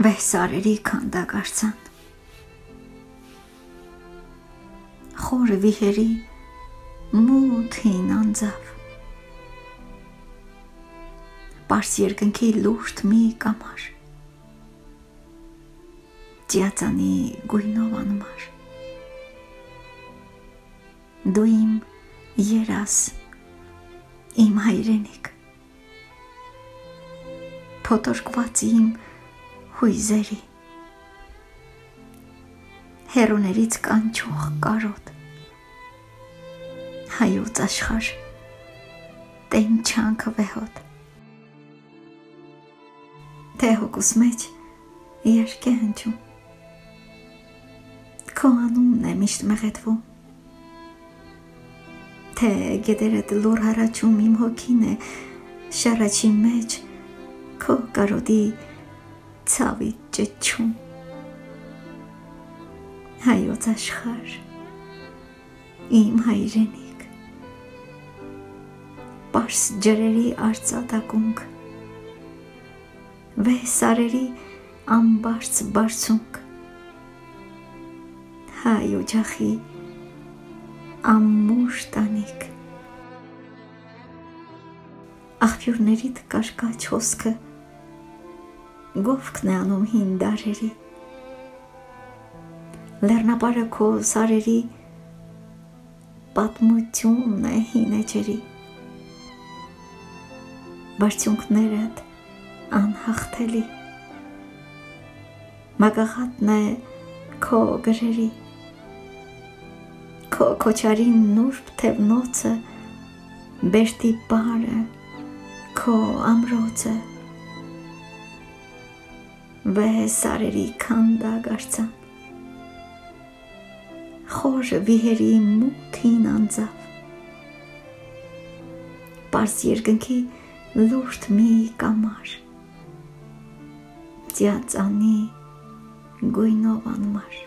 Վեսարերի քանդակարցան, խորը վիհերի մութ հին անձավ, պարս երկնքի լուրջ մի կամար, ծիածանի գույնով անմար, դու իմ երաս, իմ հայրենիք, փոթորկված իմ հույզերի, հերոներից կանչող կարոտ, հայոց աշխարհ, տենչանքը վեհոտ, թե հոգուս մեջ երկ է հնչում, քո անունն է միշտ մեղեդվում, թե գետերդ լուր հարաճում իմ հոգին է շարաչի մեջ քո կարոտի ցավիտ ճչում, հայոց աշխարհ, իմ հայրենիք, պարս ջրերի արծաթակունք, վեսարերի ամբարձ բարձունք, հայ օջախի ամուր տանիք, աղբյուրներիդ կարկաչ հոսքը գովքն է անում հին դարերի, լեռնապարը քո սարերի պատմությունն է հին էջերի, բարձունքներդ անհաղթելի, մագաղատն է քո գրերի, քո քոչարի նուրբ թևնոցը, բերտի պարը, քո ամրոցը, վեսարերի քանդակարցան, խոր վիհերի մութ հին անձավ, պարս երկնքի լուրջ մի կամար, ծիածանի գույնով անմար,